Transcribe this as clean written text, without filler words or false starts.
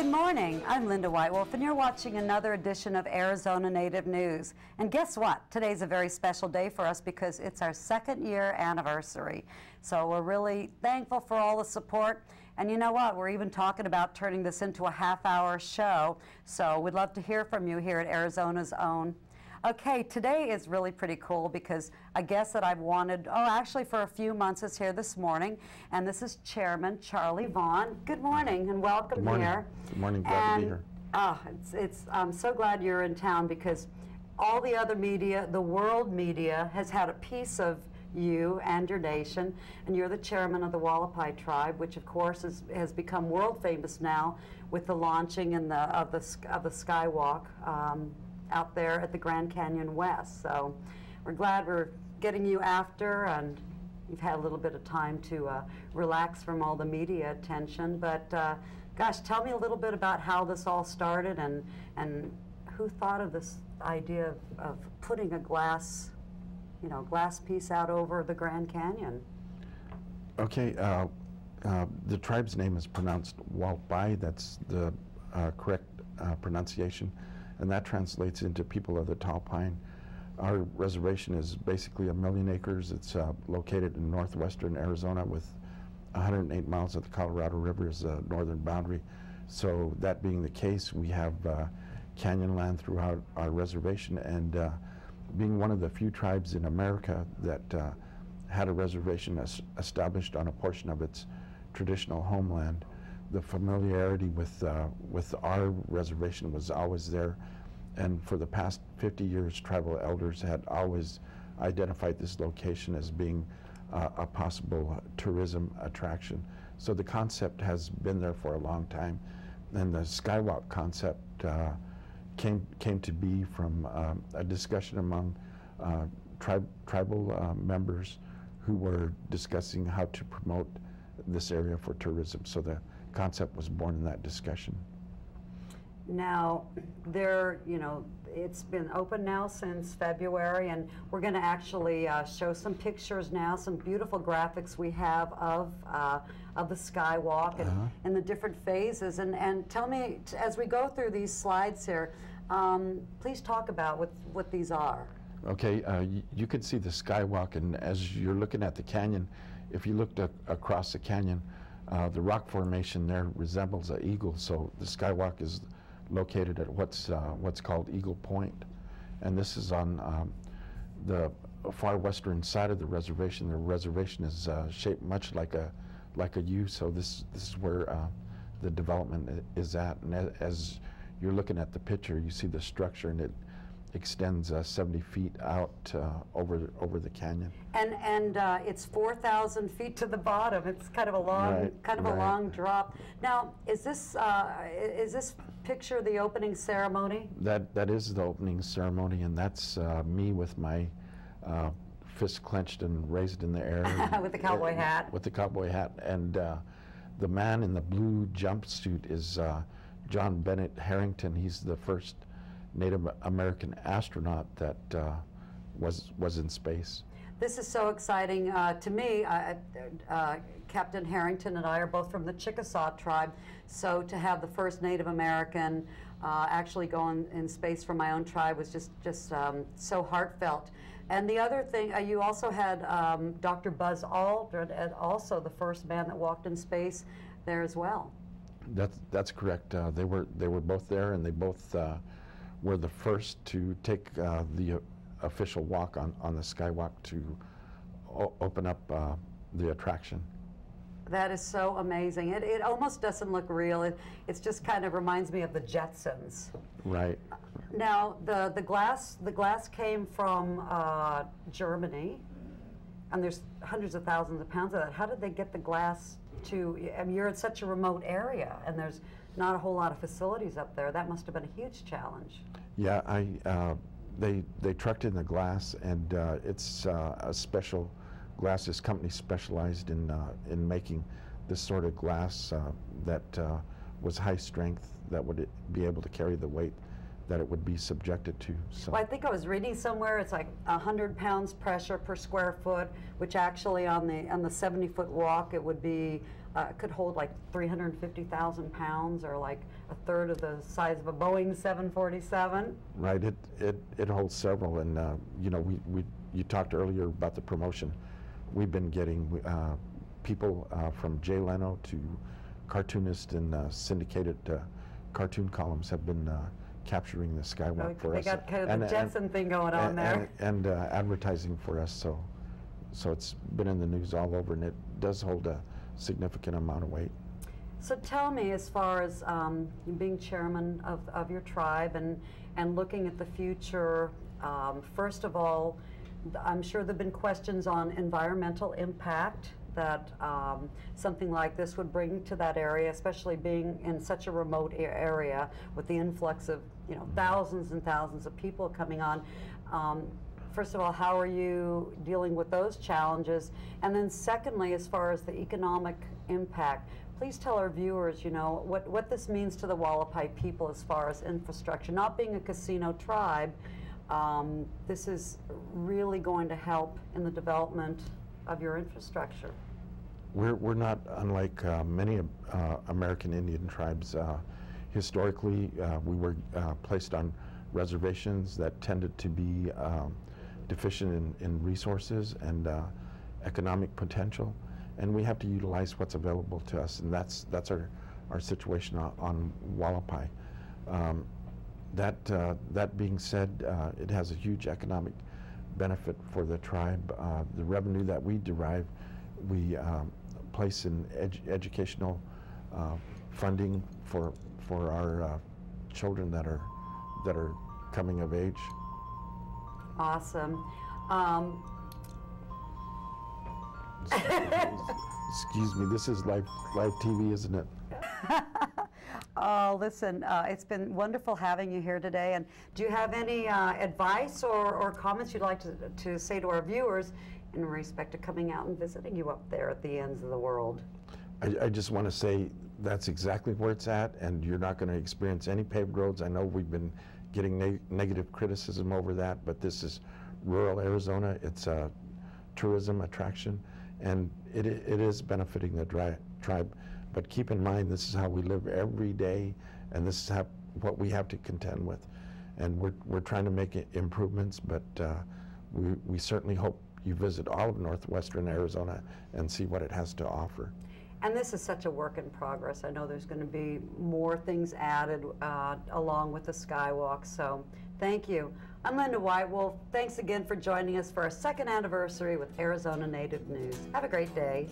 Good morning, I'm Linda Whitewolf, and you're watching another edition of Arizona Native News. And guess what? Today's a very special day for us because it's our 2nd year anniversary. So we're really thankful for all the support. And you know what? We're even talking about turning this into a half-hour show. So we'd love to hear from you here at Arizona's Own. Okay, today is really pretty cool because a guest that I've wanted, actually for a few months is here this morning, and this is Chairman Charlie Vaughn. Good morning and welcome. Good morning. Here. Good morning, glad to be here. I'm so glad you're in town because all the other media, the world media, has had a piece of you and your nation, and you're the chairman of the Wallapai tribe, which of course has become world famous now with the launching of the Skywalk out there at the Grand Canyon West. So we're glad we're getting you after, and you've had a little bit of time to relax from all the media attention. But gosh, tell me a little bit about how this all started and who thought of this idea of putting a glass piece out over the Grand Canyon. Okay, the tribe's name is pronounced Wallapai. That's the correct pronunciation, and that translates into people of the tall pine. Our reservation is basically 1 million acres. It's located in northwestern Arizona with 108 miles of the Colorado River as the northern boundary. So that being the case, we have canyon land throughout our reservation, and being one of the few tribes in America that had a reservation established on a portion of its traditional homeland, the familiarity with our reservation was always there. And for the past 50 years, tribal elders had always identified this location as being a possible tourism attraction. So the concept has been there for a long time. And the Skywalk concept came to be from a discussion among tribal members who were discussing how to promote this area for tourism. So the concept was born in that discussion. Now, it's been open now since February, and we're going to actually show some pictures now, some beautiful graphics we have of the Skywalk and the different phases. And tell me, as we go through these slides here, please talk about what these are. Okay, you can see the Skywalk, and as you're looking at the canyon, if you looked across the canyon, the rock formation there resembles an eagle. So the Skywalk is located at what's called Eagle Point, and this is on the far western side of the reservation. The reservation is shaped much like a U. So this is where the development is at. And as you're looking at the picture, you see the structure, and it extends 70 feet out over the canyon. And it's 4,000 feet to the bottom. It's kind of a long, a long drop. Now, is this picture the opening ceremony? That is the opening ceremony, and that's me with my fist clenched and raised in the air. With the cowboy hat. With the cowboy hat. And the man in the blue jumpsuit is John Bennett Harrington. He's the first Native American astronaut that was in space. This is so exciting to me. Captain Harrington and I are both from the Chickasaw tribe, so to have the first Native American actually go in space from my own tribe was just so heartfelt. And the other thing, you also had Dr. Buzz Aldrin, also the first man that walked in space there as well. That's correct. They were both there, and they both were the first to take the official walk on the Skywalk to open up the attraction. That is so amazing. It almost doesn't look real. It's just kind of reminds me of the Jetsons. Right. Now the glass came from Germany, and there's hundreds of thousands of pounds of that. How did they get the glass to? I mean, you're in such a remote area, and there's not a whole lot of facilities up there. That must have been a huge challenge. Yeah, they trucked in the glass, and it's a special glass. This company specialized in making this sort of glass that was high strength, that would be able to carry the weight Mm-hmm. that it would be subjected to. So. Well, I think I was reading somewhere it's like 100 pounds pressure per square foot, which actually on the 70-foot walk it would be could hold like 350,000 pounds, or like a third of the size of a Boeing 747. Right. It holds several, and you know, you talked earlier about the promotion. We've been getting people from Jay Leno to cartoonists and syndicated cartoon columns have been capturing the skywalk for us. They got kind of the Jetson thing going on there. And advertising for us, so it's been in the news all over, and it does hold a significant amount of weight. So tell me, as far as you being chairman of your tribe and looking at the future, first of all, I'm sure there have been questions on environmental impact that something like this would bring to that area, especially being in such a remote area with the influx of, you know, thousands and thousands of people coming on. First of all, how are you dealing with those challenges? And then secondly, as far as the economic impact, please tell our viewers, you know, what this means to the Wallapai people as far as infrastructure. Not being a casino tribe, this is really going to help in the development of your infrastructure. We're not unlike many American Indian tribes. Historically, we were placed on reservations that tended to be deficient in resources and economic potential, and we have to utilize what's available to us, and that's our situation on Wallapai. That being said, it has a huge economic benefit for the tribe. The revenue that we derive, we place in educational funding for our children that are coming of age. Awesome. Excuse me, this is live TV, isn't it? Oh, listen, it's been wonderful having you here today. And do you have any advice or comments you'd like to say to our viewers in respect to coming out and visiting you up there at the ends of the world? I just want to say that's exactly where it's at, and you're not going to experience any paved roads. I know we've been getting negative criticism over that, but this is rural Arizona. It's a tourism attraction, and it is benefiting the tribe. But keep in mind, this is how we live every day, and this is what we have to contend with. And we're trying to make improvements, but we certainly hope you visit all of northwestern Arizona and see what it has to offer. And this is such a work in progress. I know there's going to be more things added along with the Skywalk, so thank you. I'm Linda Whitewolf. Thanks again for joining us for our 2nd anniversary with Arizona Native News. Have a great day.